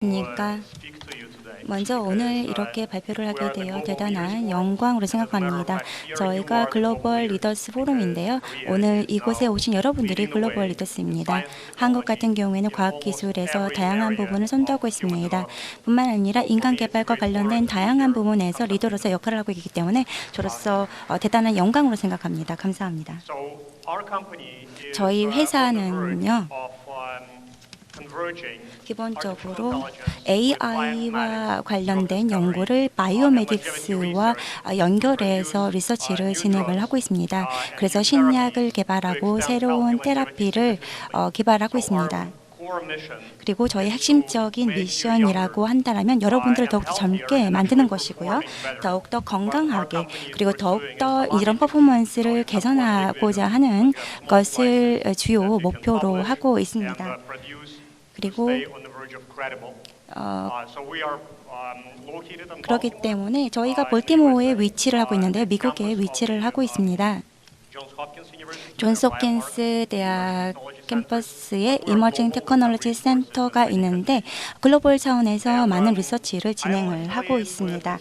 그러니까 먼저 오늘 이렇게 발표를 하게 되어 대단한 영광으로 생각합니다. 저희가 글로벌 리더스 포럼인데요. 오늘 이곳에 오신 여러분들이 글로벌 리더스입니다. 한국 같은 경우에는 과학기술에서 다양한 부분을 선도하고 있습니다. 뿐만 아니라 인간개발과 관련된 다양한 부분에서 리더로서 역할을 하고 있기 때문에 저로서 대단한 영광으로 생각합니다. 감사합니다. 저희 회사는요. 기본적으로 AI와 관련된 연구를 바이오메딕스와 연결해서 리서치를 진행을 하고 있습니다. 그래서 신약을 개발하고 새로운 테라피를 개발하고 있습니다. 그리고 저희 핵심적인 미션이라고 한다면 여러분들을 더욱더 젊게 만드는 것이고요. 더욱더 건강하게 그리고 더욱더 이런 퍼포먼스를 개선하고자 하는 것을 주요 목표로 하고 있습니다. 그리고 그렇기 때문에 저희가 볼티모어에 위치를 하고 있는데요. 미국에 위치를 하고 있습니다. 존스 홉킨스 대학 캠퍼스에 이머징 테크놀로지 센터가 있는데 글로벌 차원에서 많은 리서치를 진행을 하고 있습니다.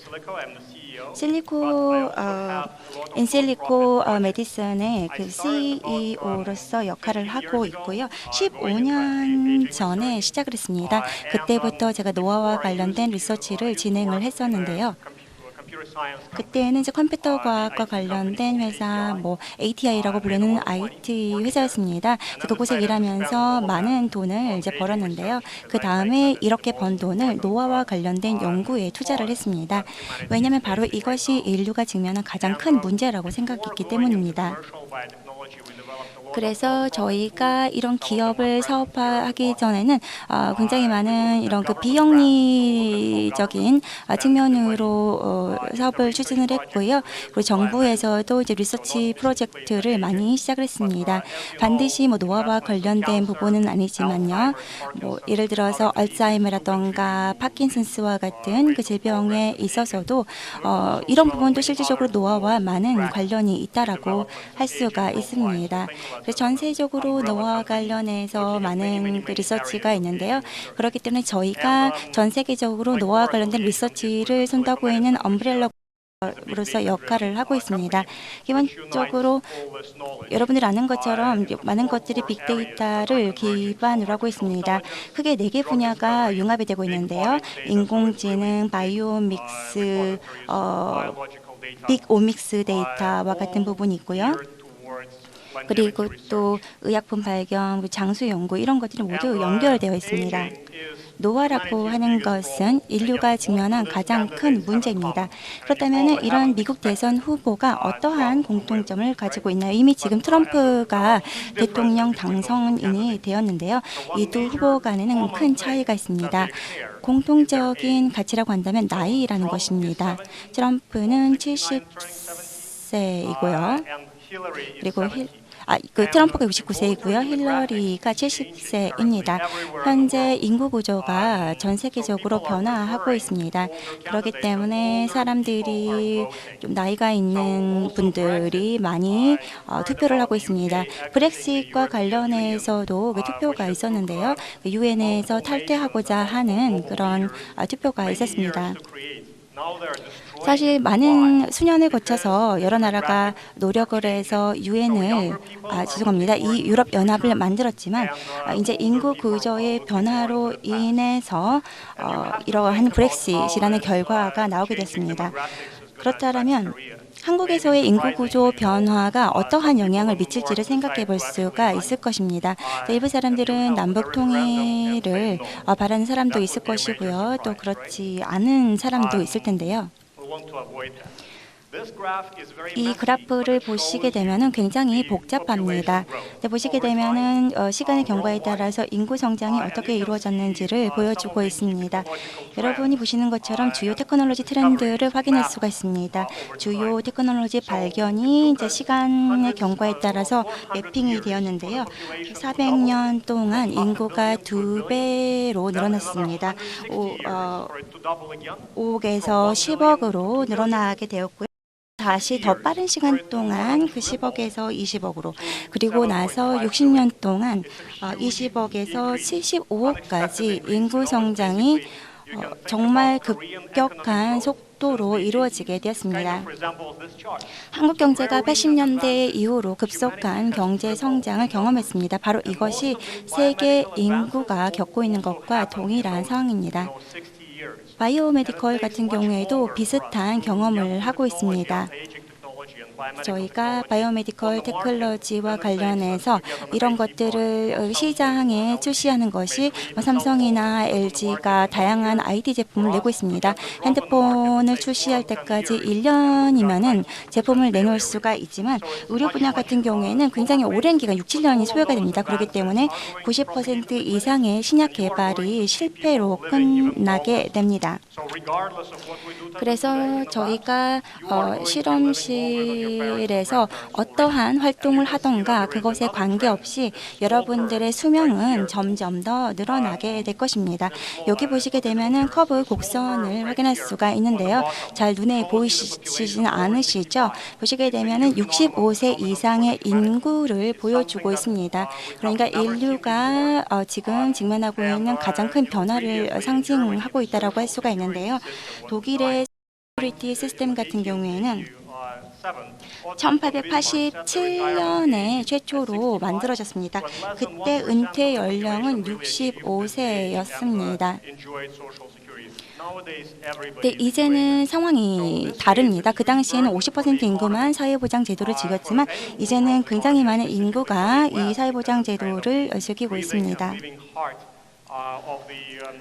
인실리코 메디슨의 그 CEO로서 역할을 하고 있고요. 15년 전에 시작을 했습니다. 그때부터 제가 노화와 관련된 리서치를 진행을 했었는데요. 그때는 이제 컴퓨터 과학과 관련된 회사, ATI라고 부르는 IT 회사였습니다. 그곳에 일하면서 많은 돈을 이제 벌었는데요. 그 다음에 이렇게 번 돈을 노화와 관련된 연구에 투자를 했습니다. 왜냐하면 바로 이것이 인류가 직면한 가장 큰 문제라고 생각했기 때문입니다. 그래서 저희가 이런 기업을 사업화하기 전에는 굉장히 많은 이런 그 비영리적인 측면으로 사업을 추진을 했고요. 그리고 정부에서도 이제 리서치 프로젝트를 많이 시작을 했습니다. 반드시 노화와 관련된 부분은 아니지만요. 예를 들어서 알츠하이머라던가 파킨슨스와 같은 그 질병에 있어서도 이런 부분도 실질적으로 노화와 많은 관련이 있다라고 할 수가 있습니다. 그래서 전 세적으로 노화와 관련해서 많은 그 리서치가 있는데요. 그렇기 때문에 저희가 전 세계적으로 노화와 관련된 리서치를 손다고 있는 엄브렐라로서 역할을 하고 있습니다. 기본적으로 여러분들이 아는 것처럼 많은 것들이 빅데이터를 기반으로 하고 있습니다. 크게 4개 분야가 융합이 되고 있는데요. 인공지능, 바이오믹스, 빅오믹스 데이터와 같은 부분이 있고요. 그리고 또 의약품 발견, 장수 연구 이런 것들이 모두 연결되어 있습니다. 노화라고 하는 것은 인류가 직면한 가장 큰 문제입니다. 그렇다면 이런 미국 대선 후보가 어떠한 공통점을 가지고 있나요? 이미 지금 트럼프가 대통령 당선인이 되었는데요. 이 두 후보 간에는 큰 차이가 있습니다. 공통적인 가치라고 한다면 나이라는 것입니다. 트럼프는 70세이고요. 그리고 트럼프가 69세이고요. 힐러리가 70세입니다. 현재 인구 구조가 전 세계적으로 변화하고 있습니다. 그렇기 때문에 사람들이 좀 나이가 있는 분들이 많이 투표를 하고 있습니다. 브렉시트과 관련해서도 투표가 있었는데요. 유엔에서 탈퇴하고자 하는 그런 투표가 있었습니다. 사실 많은 수년을 거쳐서 여러 나라가 노력을 해서 이 유럽 연합을 만들었지만 이제 인구 구조의 변화로 인해서 이러한 브렉시트이라는 결과가 나오게 됐습니다. 그렇다면 한국에서의 인구 구조 변화가 어떠한 영향을 미칠지를 생각해 볼 수가 있을 것입니다. 일부 사람들은 남북 통일을 바라는 사람도 있을 것이고요. 또 그렇지 않은 사람도 있을 텐데요. 이 그래프를 보시게 되면 굉장히 복잡합니다. 보시게 되면 시간의 경과에 따라서 인구 성장이 어떻게 이루어졌는지를 보여주고 있습니다. 여러분이 보시는 것처럼 주요 테크놀로지 트렌드를 확인할 수가 있습니다. 주요 테크놀로지 발견이 이제 시간의 경과에 따라서 매핑이 되었는데요. 400년 동안 인구가 2배로 늘어났습니다. 5억에서 10억으로 늘어나게 되었고요. 다시 더 빠른 시간 동안 그 10억에서 20억으로 그리고 나서 60년 동안 20억에서 75억까지 인구 성장이 정말 급격한 속도로 이루어지게 되었습니다. 한국 경제가 80년대 이후로 급속한 경제 성장을 경험했습니다. 바로 이것이 세계 인구가 겪고 있는 것과 동일한 상황입니다. 바이오메디컬 같은 경우에도 비슷한 경험을 하고 있습니다. 저희가 바이오메디컬 테크놀로지와 관련해서 이런 것들을 시장에 출시하는 것이 삼성이나 LG가 다양한 IT 제품을 내고 있습니다. 핸드폰을 출시할 때까지 1년이면은 제품을 내놓을 수가 있지만 의료 분야 같은 경우에는 굉장히 오랜 기간 6, 7년이 소요가 됩니다. 그렇기 때문에 90% 이상의 신약 개발이 실패로 끝나게 됩니다. 그래서 저희가 실험실에서 어떠한 활동을 하던가 그것에 관계없이 여러분들의 수명은 점점 더 늘어나게 될 것입니다. 여기 보시게 되면은 커브 곡선을 확인할 수가 있는데요. 잘 눈에 보이시진 않으시죠? 보시게 되면은 65세 이상의 인구를 보여주고 있습니다. 그러니까 인류가 지금 직면하고 있는 가장 큰 변화를 상징하고 있다라고 할 수가 있는데요. 독일의 시큐리티 시스템 같은 경우에는 1887년에 최초로 만들어졌습니다. 그때 은퇴 연령은 65세였습니다. 네, 이제는 상황이 다릅니다. 그 당시에는 50% 인구만 사회보장 제도를 즐겼지만 이제는 굉장히 많은 인구가 이 사회보장 제도를 즐기고 있습니다.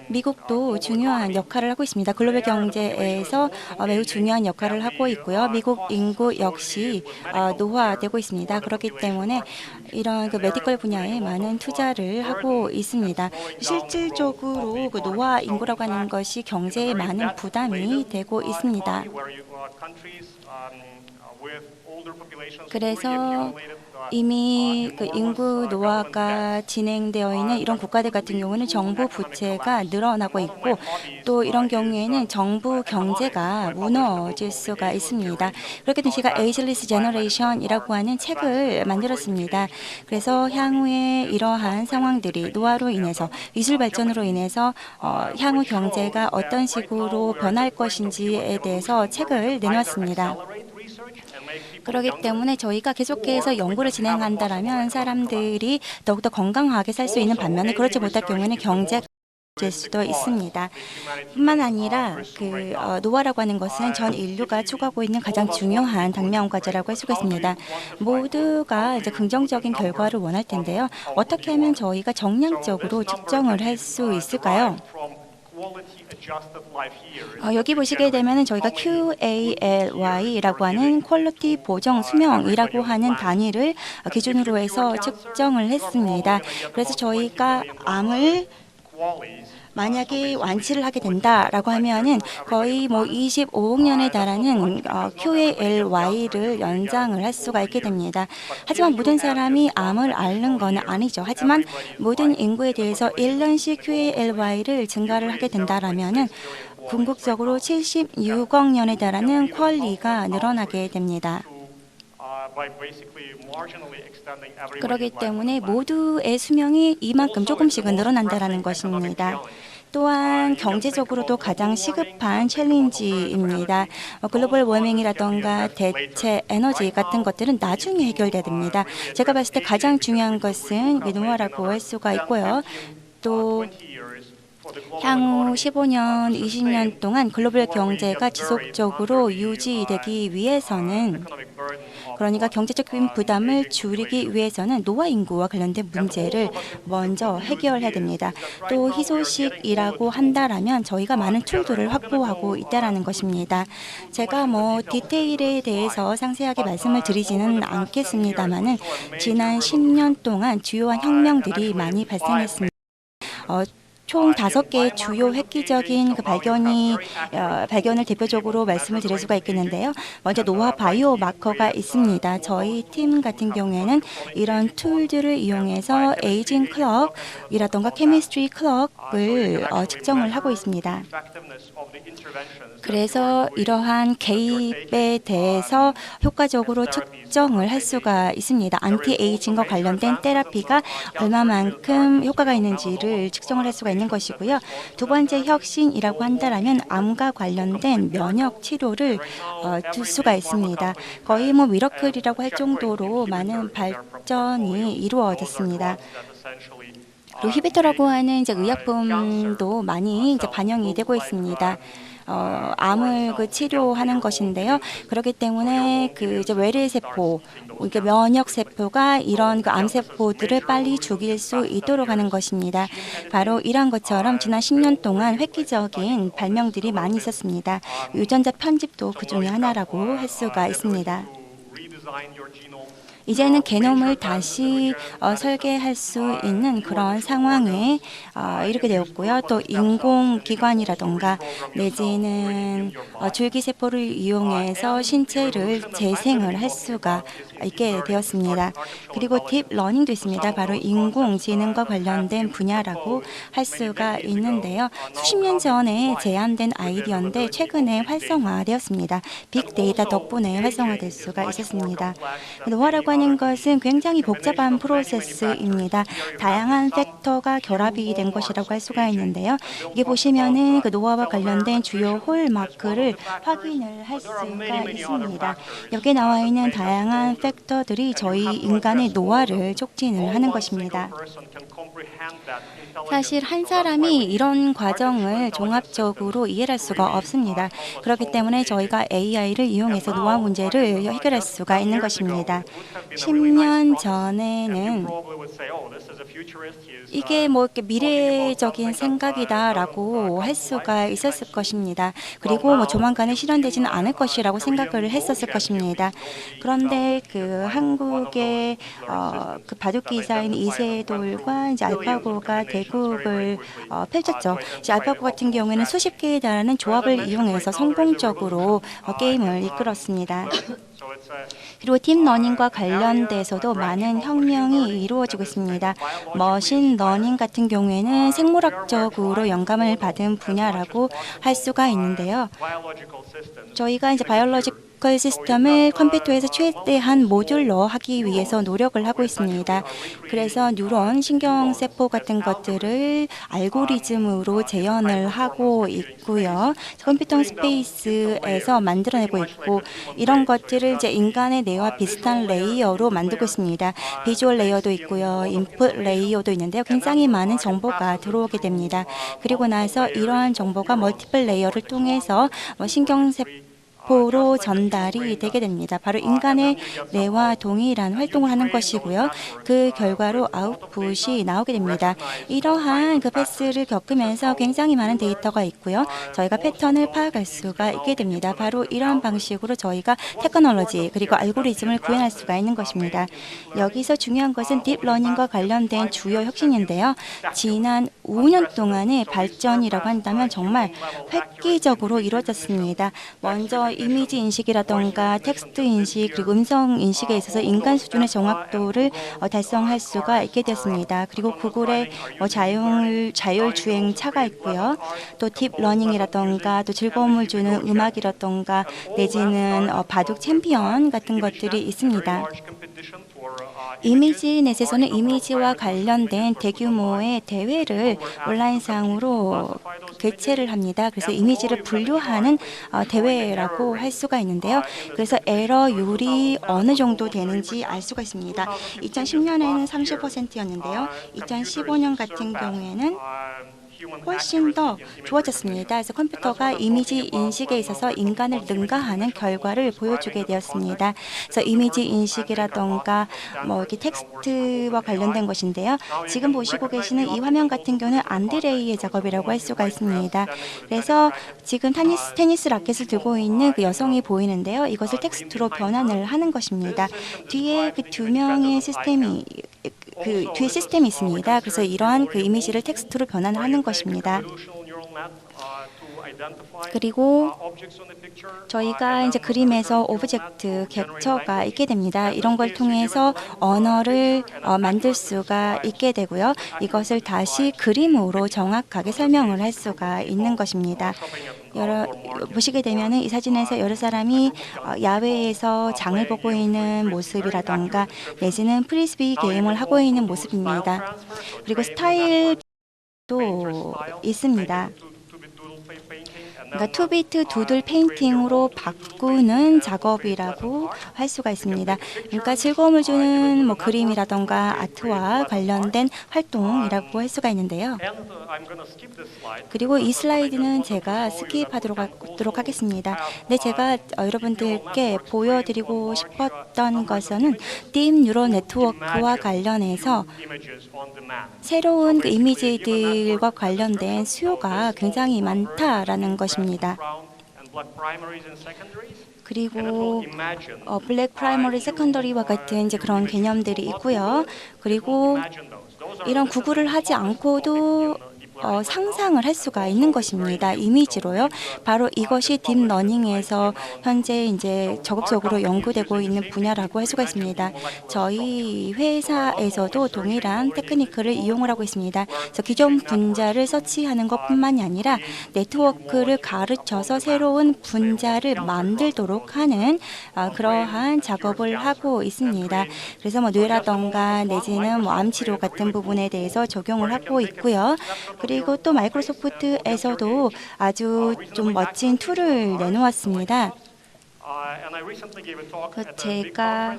미국도 중요한 역할을 하고 있습니다. 글로벌 경제에서 매우 중요한 역할을 하고 있고요. 미국 인구 역시 노화되고 있습니다. 그렇기 때문에 이런 그 메디컬 분야에 많은 투자를 하고 있습니다. 실질적으로 그 노화 인구라고 하는 것이 경제에 많은 부담이 되고 있습니다. 그래서 이미 그 인구 노화가 진행되어 있는 이런 국가들 같은 경우는 정부 부채가 늘어나고 있고 또 이런 경우에는 정부 경제가 무너질 수가 있습니다. 그렇기 때문에 제가 에이지리스 제너레이션이라고 하는 책을 만들었습니다. 그래서 향후에 이러한 상황들이 노화로 인해서 기술 발전으로 인해서 향후 경제가 어떤 식으로 변할 것인지에 대해서 책을 내놓았습니다. 그렇기 때문에 저희가 계속해서 연구를 진행한다라면 사람들이 더욱더 건강하게 살 수 있는 반면에 그렇지 못할 경우에는 경제가 될 수도 있습니다. 뿐만 아니라 그 노화라고 하는 것은 전 인류가 추구하고 있는 가장 중요한 당면 과제라고 할 수가 있습니다. 모두가 이제 긍정적인 결과를 원할 텐데요. 어떻게 하면 저희가 정량적으로 측정을 할 수 있을까요? 여기 보시게 되면 저희가 QALY라고 하는 퀄리티 보정 수명이라고 하는 단위를 기준으로 해서 측정을 했습니다. 그래서 저희가 암을 만약에 완치를 하게 된다라고 하면은 거의 뭐 25억 년에 달하는 QALY를 연장을 할 수가 있게 됩니다. 하지만 모든 사람이 암을 앓는 건 아니죠. 하지만 모든 인구에 대해서 1년씩 QALY를 증가를 하게 된다라면은 궁극적으로 76억 년에 달하는 퀄리가 늘어나게 됩니다. 그렇기 때문에 모두의 수명이 이만큼 조금씩은 늘어난다라는 것입니다. 또한 경제적으로도 가장 시급한 챌린지입니다. 글로벌 워밍이라던가 대체 에너지 같은 것들은 나중에 해결돼야 됩니다. 제가 봤을 때 가장 중요한 것은 노화라고 할 수가 있고요. 또 향후 15년, 20년 동안 글로벌 경제가 지속적으로 유지되기 위해서는 그러니까 경제적인 부담을 줄이기 위해서는 노화 인구와 관련된 문제를 먼저 해결해야 됩니다. 또 희소식이라고 한다라면 저희가 많은 툴들을 확보하고 있다라는 것입니다. 제가 뭐 디테일에 대해서 상세하게 말씀을 드리지는 않겠습니다만은 지난 10년 동안 주요한 혁명들이 많이 발생했습니다. 총 5개의 주요 획기적인 그 발견을 대표적으로 말씀을 드릴 수가 있겠는데요. 먼저 노화 바이오 마커가 있습니다. 저희 팀 같은 경우에는 이런 툴들을 이용해서 에이징 클럭이라던가 케미스트리 클럭을 측정을 하고 있습니다. 그래서 이러한 개입에 대해서 효과적으로 측정을 할 수가 있습니다. 안티에이징과 관련된 테라피가 얼마만큼 효과가 있는지를 측정을 할 수가 있는 것이고요. 두 번째 혁신이라고 한다면 암과 관련된 면역 치료를 둘 수가 있습니다. 거의 뭐 미러클이라고 할 정도로 많은 발전이 이루어졌습니다. 그리고 히비터라고 하는 이제 의약품도 많이 이제 반영이 되고 있습니다. 암을 치료하는 것인데요. 그렇기 때문에 이제 외래 세포, 그러니까 면역 세포가 이런 암 세포들을 빨리 죽일 수 있도록 하는 것입니다. 바로 이런 것처럼 지난 10년 동안 획기적인 발명들이 많이 있었습니다. 유전자 편집도 그 중에 하나라고 할 수가 있습니다. 이제는 게놈을 다시 설계할 수 있는 그런 상황에 이르게 되었고요. 또 인공기관이라던가 내지는 줄기세포를 이용해서 신체를 재생을 할 수가 있게 되었습니다. 그리고 딥러닝도 있습니다. 바로 인공지능과 관련된 분야라고 할 수가 있는데요. 수십 년 전에 제안된 아이디어인데 최근에 활성화되었습니다. 빅데이터 덕분에 활성화될 수가 있었습니다. 노화라고 하는 것은 굉장히 복잡한 프로세스입니다. 다양한 팩터가 결합이 된 것이라고 할 수가 있는데요. 이게 보시면은 그 노화와 관련된 주요 홀마크를 확인을 할 수가 있습니다. 여기에 나와 있는 다양한 팩터들이 저희 인간의 노화를 촉진을 하는 것입니다. 사실 한 사람이 이런 과정을 종합적으로 이해할 수가 없습니다. 그렇기 때문에 저희가 AI를 이용해서 노화 문제를 해결할 수가 있는 것입니다. 10년 전에는 이게 뭐 이렇게 미래적인 생각이다라고 할 수가 있었을 것입니다. 그리고 뭐 조만간에 실현되지는 않을 것이라고 생각을 했었을 것입니다. 그런데 한국의 그 바둑 기사인 이세돌과 이제 알파고가 대국을 펼쳤죠. 이제 알파고 같은 경우에는 수십 개에 달하는 조합을 이용해서 성공적으로 게임을 이끌었습니다. 그리고 딥러닝과 관련돼서도 많은 혁명이 이루어지고 있습니다. 머신러닝 같은 경우에는 생물학적으로 영감을 받은 분야라고 할 수가 있는데요. 저희가 이제 바이올로지컬 시스템을 컴퓨터에서 최대한 모듈러 하기 위해서 노력을 하고 있습니다. 그래서 뉴런, 신경세포 같은 것들을 알고리즘으로 재현을 하고 있고요. 컴퓨터 스페이스에서 만들어내고 있고 이런 것들을 이제 인간의 뇌와 비슷한 레이어로 만들고 있습니다. 비주얼 레이어도 있고요. 인풋 레이어도 있는데요. 굉장히 많은 정보가 들어오게 됩니다. 그리고 나서 이러한 정보가 멀티플 레이어를 통해서 신경세포로 전달이 되게 됩니다. 바로 인간의 뇌와 동일한 활동을 하는 것이고요. 그 결과로 아웃풋이 나오게 됩니다. 이러한 그 패스를 겪으면서 굉장히 많은 데이터가 있고요. 저희가 패턴을 파악할 수가 있게 됩니다. 바로 이러한 방식으로 저희가 테크놀로지 그리고 알고리즘을 구현할 수가 있는 것입니다. 여기서 중요한 것은 딥러닝과 관련된 주요 혁신인데요. 지난 5년 동안의 발전이라고 한다면 정말 획기적으로 이루어졌습니다. 먼저 이미지 인식이라던가 텍스트 인식 그리고 음성 인식에 있어서 인간 수준의 정확도를 달성할 수가 있게 되었습니다. 그리고 구글의 자율주행차가 있고요. 또 딥러닝이라던가 또 즐거움을 주는 음악이라던가 내지는 바둑 챔피언 같은 것들이 있습니다. 이미지넷에서는 이미지와 관련된 대규모의 대회를 온라인상으로 개최를 합니다. 그래서 이미지를 분류하는 대회라고 할 수가 있는데요. 그래서 에러율이 어느 정도 되는지 알 수가 있습니다. 2010년에는 30%였는데요. 2015년 같은 경우에는 훨씬 더 좋아졌습니다. 그래서 컴퓨터가 이미지 인식에 있어서 인간을 능가하는 결과를 보여주게 되었습니다. 그래서 이미지 인식이라던가 이렇게 텍스트와 관련된 것인데요. 지금 보시고 계시는 이 화면 같은 경우는 안드레이의 작업이라고 할 수가 있습니다. 그래서 지금 테니스 라켓을 들고 있는 그 여성이 보이는데요. 이것을 텍스트로 변환을 하는 것입니다. 뒤에 그 두 명의 시스템이 그 뒤에 시스템이 있습니다. 그래서 이러한 그 이미지를 텍스트로 변환을 하는 것입니다. 그리고 저희가 이제 그림에서 오브젝트, 객처가 있게 됩니다. 이런 걸 통해서 언어를 만들 수가 있게 되고요. 이것을 다시 그림으로 정확하게 설명을 할 수가 있는 것입니다. 보시게 되면 이 사진에서 여러 사람이 야외에서 장을 보고 있는 모습이라던가 내지는 프리스비 게임을 하고 있는 모습입니다. 그리고 스타일도 있습니다. 그러니까 투비트 두들 페인팅으로 바꾸는 작업이라고 할 수가 있습니다. 그러니까 즐거움을 주는 뭐 그림이라던가 아트와 관련된 활동이라고 할 수가 있는데요. 그리고 이 슬라이드는 제가 스킵하도록 하겠습니다. 근데 제가 여러분들께 보여드리고 싶었던 것은 딥 뉴럴 네트워크와 관련해서 새로운 그 이미지들과 관련된 수요가 굉장히 많다라는 것입니다. 그리고 블랙 프라이머리 세컨더리와 같은 이제 그런 개념들이 있고요. 그리고 이런 구글을 하지 않고도 상상을 할 수가 있는 것입니다. 이미지로요. 바로 이것이 딥러닝에서 현재 이제 적극적으로 연구되고 있는 분야라고 할 수가 있습니다. 저희 회사에서도 동일한 테크니크를 이용을 하고 있습니다. 그래서 기존 분자를 서치하는 것뿐만이 아니라 네트워크를 가르쳐서 새로운 분자를 만들도록 하는 그러한 작업을 하고 있습니다. 그래서 뭐 뇌라던가 내지는 뭐 암치료 같은 부분에 대해서 적용을 하고 있고요. 그리고 또 마이크로소프트에서도 아주 좀 멋진 툴을 내놓았습니다. 제가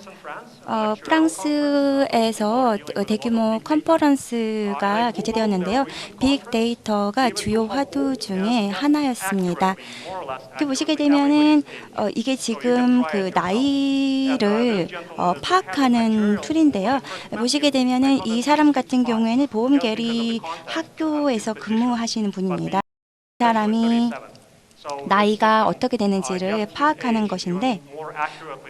프랑스에서 대규모 컨퍼런스가 개최되었는데요. 빅데이터가 주요 화두 중에 하나였습니다. 이렇게 보시게 되면은 이게 지금 그 나이를 파악하는 툴인데요. 보시게 되면은 이 사람 같은 경우에는 보험 계리 학교에서 근무하시는 분입니다. 이 사람이 나이가 어떻게 되는지를 파악하는 것인데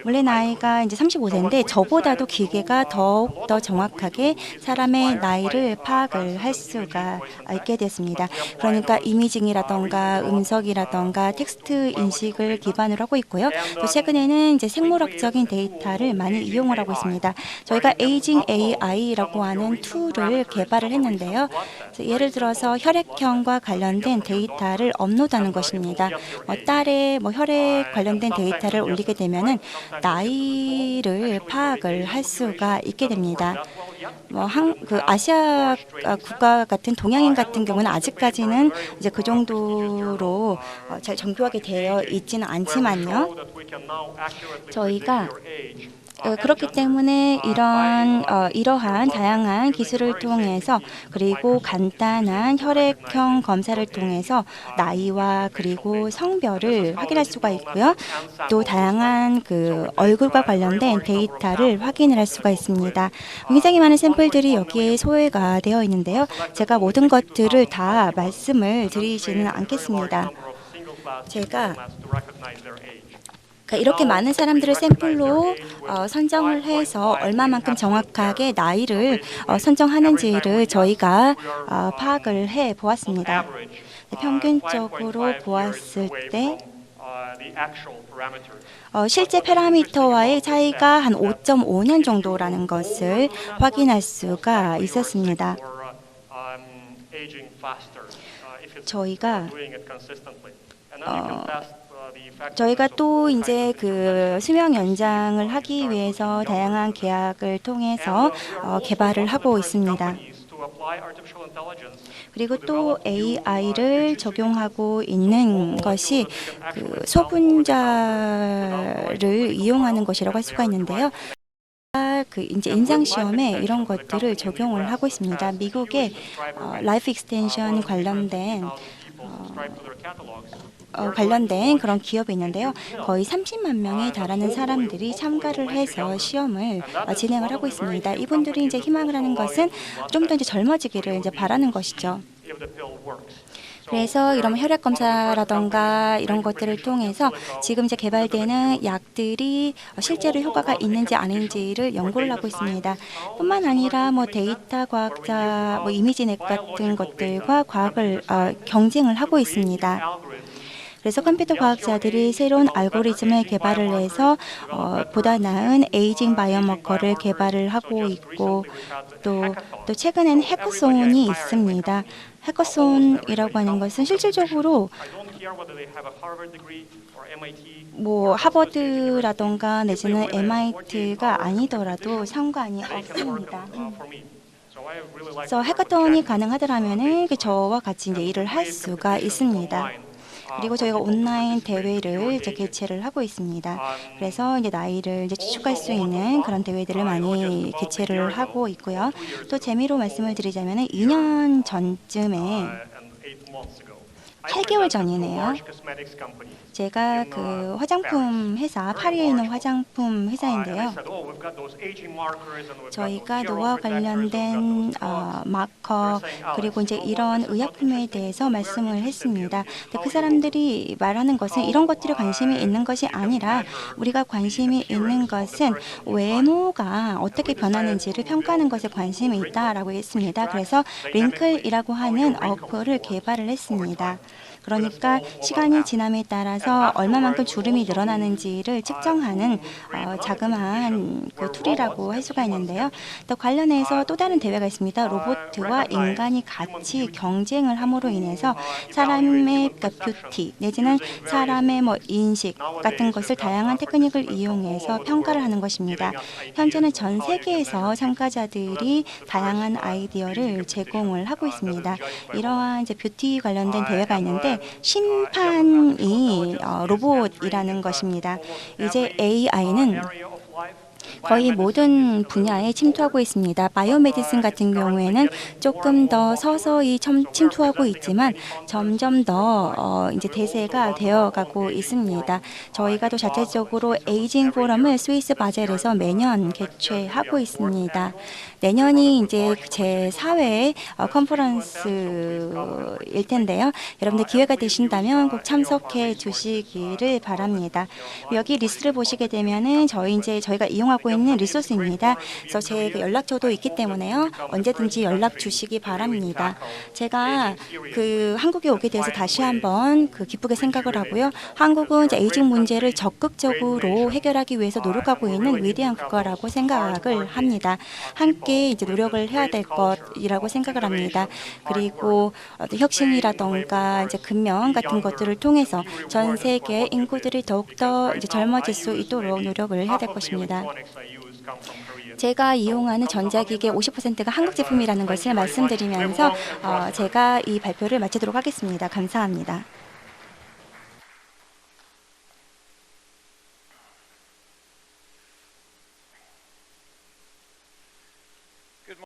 원래 나이가 이제 35세인데 저보다도 기계가 더욱 더 정확하게 사람의 나이를 파악을 할 수가 있게 됐습니다. 그러니까 이미징이라던가 음성이라던가 텍스트 인식을 기반으로 하고 있고요. 또 최근에는 이제 생물학적인 데이터를 많이 이용을 하고 있습니다. 저희가 에이징 AI라고 하는 툴을 개발을 했는데요. 예를 들어서 혈액형과 관련된 데이터를 업로드하는 것입니다. 딸의 뭐 혈액 관련된 데이터를 올리게 되면은 나이를 파악을 할 수가 있게 됩니다. 그 아시아 국가 같은 동양인 같은 경우는 아직까지는 이제 그 정도로 잘 정교하게 되어 있지는 않지만요. 저희가 그렇기 때문에 이러한 다양한 기술을 통해서 그리고 간단한 혈액형 검사를 통해서 나이와 그리고 성별을 확인할 수가 있고요. 또 다양한 그 얼굴과 관련된 데이터를 확인을 할 수가 있습니다. 굉장히 많은 샘플들이 여기에 소외가 되어 있는데요. 제가 모든 것들을 다 말씀을 드리지는 않겠습니다. 제가 이렇게 많은 사람들을 샘플로 선정을 해서 얼마만큼 정확하게 나이를 선정하는지를 저희가 파악을 해 보았습니다. 평균적으로 보았을 때 실제 파라미터와의 차이가 한 5.5년 정도라는 것을 확인할 수가 있었습니다. 저희가 또 이제 그 수명 연장을 하기 위해서 다양한 계약을 통해서 개발을 하고 있습니다. 그리고 또 AI를 적용하고 있는 것이 그 소분자를 이용하는 것이라고 할 수가 있는데요. 그 이제 임상 시험에 이런 것들을 적용을 하고 있습니다. 미국의 라이프 익스텐션 관련된 그런 기업이 있는데요. 거의 30만 명에 달하는 사람들이 참가를 해서 시험을 진행을 하고 있습니다. 이분들이 이제 희망을 하는 것은 좀 더 이제 젊어지기를 이제 바라는 것이죠. 그래서 이런 혈액 검사라던가 이런 것들을 통해서 지금 이제 개발되는 약들이 실제로 효과가 있는지 아닌지를 연구를 하고 있습니다. 뿐만 아니라 뭐 데이터 과학자, 뭐 이미지넷 같은 것들과 과학을 경쟁을 하고 있습니다. 그래서 컴퓨터 과학자들이 새로운 알고리즘을 개발을 해서 보다 나은 에이징 바이오마커를 개발을 하고 있고 또 최근엔 해커손이 있습니다. 해커손이라고 하는 것은 실질적으로 뭐 하버드라던가 내지는 MIT가 아니더라도 상관이 없습니다. 그래서 해커톤이 가능하더라면은 저와 같이 이제 일을 할 수가 있습니다. 그리고 저희가 온라인 대회를 이제 개최를 하고 있습니다. 그래서 이제 나이를 이제 추측할 수 있는 그런 대회들을 많이 개최를 하고 있고요. 또 재미로 말씀을 드리자면 2년 전쯤에 8개월 전이네요. 제가 그 화장품 회사, 파리에 있는 화장품 회사인데요. 저희가 노화 관련된 마커 그리고 이제 이런 의약품에 대해서 말씀을 했습니다. 근데 그 사람들이 말하는 것은 이런 것들에 관심이 있는 것이 아니라 우리가 관심이 있는 것은 외모가 어떻게 변하는지를 평가하는 것에 관심이 있다라고 했습니다. 그래서 링클이라고 하는 어플을 개발을 했습니다. 그러니까 시간이 지남에 따라서 얼마만큼 주름이 늘어나는지를 측정하는 자그마한 그 툴이라고 할 수가 있는데요. 또 관련해서 또 다른 대회가 있습니다. 로봇과 인간이 같이 경쟁을 함으로 인해서 사람의 그러니까 뷰티 내지는 사람의 뭐 인식 같은 것을 다양한 테크닉을 이용해서 평가를 하는 것입니다. 현재는 전 세계에서 참가자들이 다양한 아이디어를 제공을 하고 있습니다. 이러한 이제 뷰티 관련된 대회가 있는데 심판이 로봇이라는 것입니다. 이제 AI는 거의 모든 분야에 침투하고 있습니다. 바이오메디슨 같은 경우에는 조금 더 서서히 침투하고 있지만 점점 더 이제 대세가 되어가고 있습니다. 저희가 또 자체적으로 에이징 포럼을 스위스 바젤에서 매년 개최하고 있습니다. 내년이 이제 제 4회 컨퍼런스일 텐데요. 여러분들 기회가 되신다면 꼭 참석해 주시기를 바랍니다. 여기 리스트를 보시게 되면은 저희가 이용하고 있는 리소스입니다. 그래서 제 연락처도 있기 때문에요. 언제든지 연락 주시기 바랍니다. 제가 그 한국에 오게 돼서 다시 한번 기쁘게 생각을 하고요. 한국은 이제 에이징 문제를 적극적으로 해결하기 위해서 노력하고 있는 위대한 국가라고 생각을 합니다. 함께 이제 노력을 해야 될 것이라고 생각을 합니다. 그리고 혁신이라던가 이제 근면 같은 것들을 통해서 전 세계 인구들이 더욱더 이제 젊어질 수 있도록 노력을 해야 될 것입니다. 제가 이용하는 전자기기의 50%가 한국 제품이라는 것을 말씀드리면서 제가 이 발표를 마치도록 하겠습니다. 감사합니다.